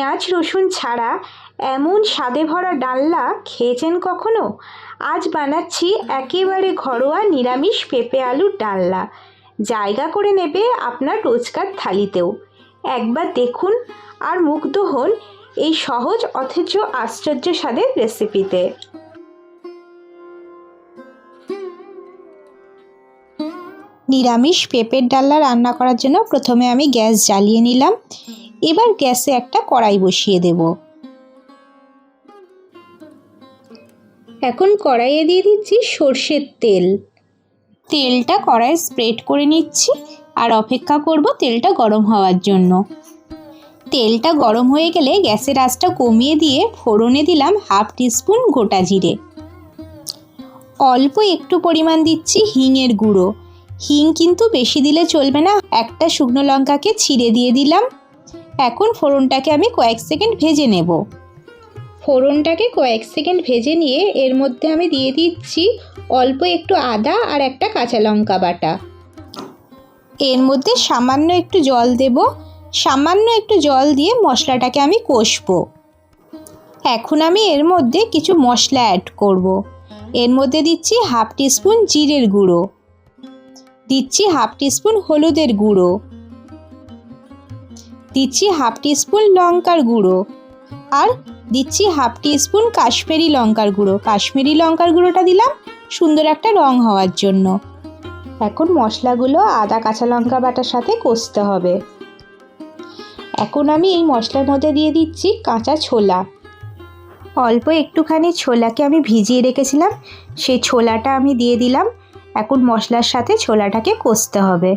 পেঁয়াজ রসুন ছাড়া এমন স্বাদে ভরা ডালনা খেয়েছেন কখনো? আজ বানাচ্ছি একেবারে ঘরোয়া নিরামিষ পেঁপে আলুর ডালনা। জায়গা করে নেবে আপনার রোজকার থালিতেও। একবার দেখুন আর মুগ্ধ হন এই সহজ অথচ আশ্চর্য স্বাদের রেসিপিতে। নিরামিষ পেঁপের ডালনা রান্না করার জন্য প্রথমে আমি গ্যাস জ্বালিয়ে নিলাম। এবার গ্যাসে একটা কড়াই বসিয়ে দেব। এখন কড়াইয়ে দিয়ে দিচ্ছি সর্ষের তেল। তেলটা কড়াইয়ে স্প্রেড করে নিচ্ছি আর অপেক্ষা করব তেলটা গরম হওয়ার জন্য। তেলটা গরম হয়ে গেলে গ্যাসের আঁচটা কমিয়ে দিয়ে ফোড়নে দিলাম হাফ টিস্পুন গোটা জিরে। অল্প একটু পরিমাণ দিচ্ছি হিঙের গুঁড়ো। হিং কিন্তু বেশি দিলে চলবে না, একটা শুকনো লঙ্কাকে ছিঁড়ে দিয়ে দিলাম। এখন ফোড়নটাকে আমি কয়েক সেকেন্ড ভেজে নেব। ফোড়নটাকে কয়েক সেকেন্ড ভেজে নিয়ে এর মধ্যে আমি দিয়ে দিচ্ছি অল্প একটু আদা আর একটা কাঁচা লঙ্কা বাটা। এর মধ্যে সামান্য একটু জল দেব। সামান্য একটু জল দিয়ে মশলাটাকে আমি কষবো। এখন আমি এর মধ্যে কিছু মশলা অ্যাড করব। এর মধ্যে দিচ্ছি হাফ টিস্পুন জিরের গুঁড়ো, দিচ্ছি হাফ টিস্পুন হলুদের গুঁড়ো, দিচ্ছি হাফ টিস্পুন লঙ্কার গুঁড়ো আর দিচ্ছি হাফ টিস্পুন কাশ্মীরি লঙ্কার গুঁড়ো। কাশ্মীরি লঙ্কার গুঁড়োটা দিলাম সুন্দর একটা রং হওয়ার জন্য। এখন মশলাগুলো আদা কাঁচা লঙ্কা বাটার সাথে কষতে হবে। এখন আমি এই মশলার মধ্যে দিয়ে দিচ্ছি কাঁচা ছোলা। অল্প একটুখানি ছোলাকে আমি ভিজিয়ে রেখেছিলাম, সেই ছোলাটা আমি দিয়ে দিলাম। এখন মশলার সাথে ছোলাটাকে কষতে হবে।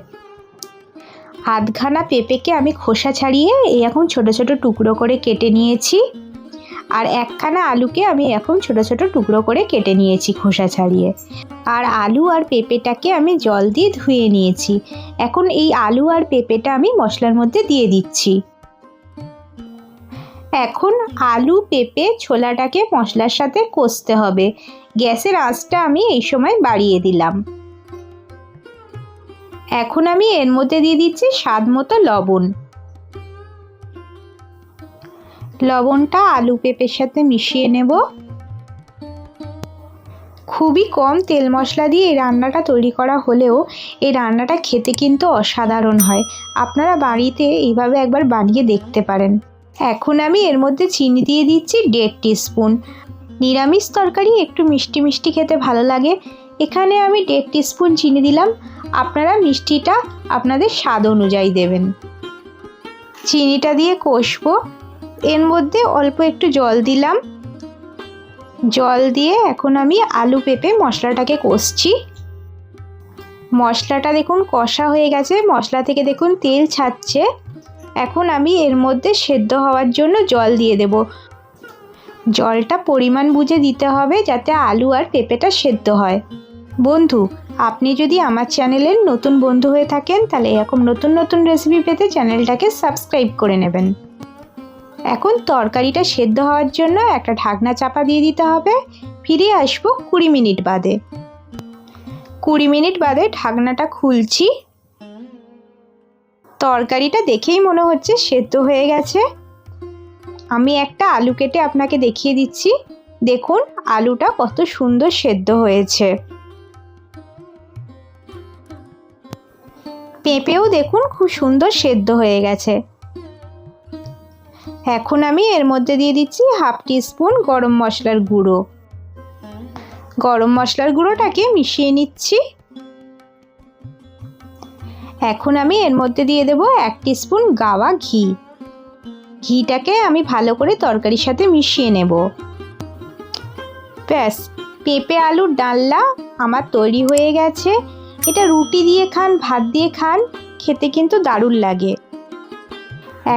আধখানা পেঁপেকে আমি খোসা ছাড়িয়ে এখন ছোট ছোট টুকরো করে কেটে নিয়েছি, আর একখানা আলুকে আমি এখন ছোট ছোট টুকরো করে কেটে নিয়েছি খোসা ছাড়িয়ে। আর আলু আর পেঁপেটাকে আমি জল দিয়ে ধুয়ে নিয়েছি। এখন এই আলু আর পেঁপেটা আমি মশলার মধ্যে দিয়ে দিচ্ছি। এখন আলু পেঁপে ছোলাটাকে মশলার সাথে কষতে হবে। গ্যাসের আঁচটা আমি এই সময় বাড়িয়ে দিলাম। এখন আমি এর মধ্যে দিয়ে দিচ্ছি স্বাদ মতো লবণ। লবণটা আলু পেঁপের সাথে মিশিয়ে নেব। খুবই কম তেল মশলা দিয়ে এই রান্নাটা তৈরি করা হলেও এই রান্নাটা খেতে কিন্তু অসাধারণ হয়। আপনারা বাড়িতে এইভাবে একবার বানিয়ে দেখতে পারেন। এখন আমি এর মধ্যে চিনি দিয়ে দিচ্ছি 1.5 টিস্পুন। নিরামিষ তরকারি একটু মিষ্টি মিষ্টি খেতে ভালো লাগে, এখানে আমি 1.5 টিস্পুন চিনি দিলাম। আপনারা মিষ্টিটা আপনাদের স্বাদ অনুযায়ী দেবেন। চিনিটা দিয়ে কষবো। এর মধ্যে অল্প একটু জল দিলাম। জল দিয়ে এখন আমি আলু পেঁপে মশলাটাকে কষছি। মশলাটা দেখুন কষা হয়ে গেছে, মশলা থেকে দেখুন তেল ছাড়ছে। এখন আমি এর মধ্যে সেদ্ধ হওয়ার জন্য জল দিয়ে দেব। জলটা পরিমাণ বুঝে দিতে হবে যাতে আলু আর পেঁপেটা সেদ্ধ হয়। বন্ধু, আপনি যদি আমার চ্যানেলের নতুন বন্ধু হয়ে থাকেন তাহলে এরকম নতুন নতুন রেসিপি পেতে চ্যানেলটাকে সাবস্ক্রাইব করে নেবেন। এখন তরকারিটা সেদ্ধ হওয়ার জন্য একটা ঢাকনা চাপা দিয়ে দিতে হবে। ফিরে আসবো 20 মিনিট বাদে। 20 মিনিট বাদে ঢাকনাটা খুলছি। তরকারিটা দেখেই মনে হচ্ছে সেদ্ধ হয়ে গেছে। আমি একটা আলু কেটে আপনাকে দেখিয়ে দিচ্ছি। দেখুন আলুটা কত সুন্দর সেদ্ধ হয়েছে। পেঁপেও দেখুন খুব সুন্দর সেদ্ধ হয়ে গেছে। এখন আমি এর মধ্যে দিয়ে দিচ্ছি হাফ টিস্পুন গরম মশলার গুঁড়ো। গরম মশলার গুঁড়োটাকে মিশিয়ে নিচ্ছি। এখন আমি এর মধ্যে দিয়ে দেব 1 টিস্পুন গাওয়া ঘি। ঘিটাকে আমি ভালো করে তরকারির সাথে মিশিয়ে নেব। ব্যাস, পেঁপে আলুর ডালনা আমার তৈরি হয়ে গেছে। এটা রুটি দিয়ে খান, ভাত দিয়ে খান, খেতে কিন্তু দারুণ লাগে।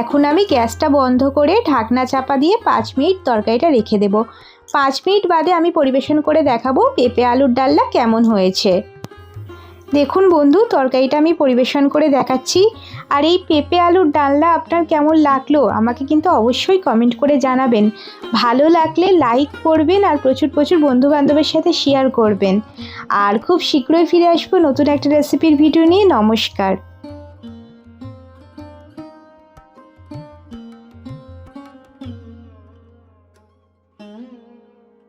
এখন আমি গ্যাসটা বন্ধ করে ঢাকনা চাপা দিয়ে 5 মিনিট তরকারিটা রেখে দেব। 5 মিনিট বাদে আমি পরিবেশন করে দেখাবো পেঁপে আলুর ডালনা কেমন হয়েছে। দেখুন বন্ধু, তরকারিটা আমি পরিবেশন করে দেখাচ্ছি। আর এই পেঁপে আলুর ডালনা আপনার কেমন লাগলো আমাকে কিন্তু অবশ্যই কমেন্ট করে জানাবেন। ভালো লাগলে লাইক করবেন আর প্রচুর প্রচুর বন্ধুবান্ধবের সাথে শেয়ার করবেন। আর খুব শীঘ্রই ফিরে আসবো নতুন একটা রেসিপির ভিডিও নিয়ে। নমস্কার।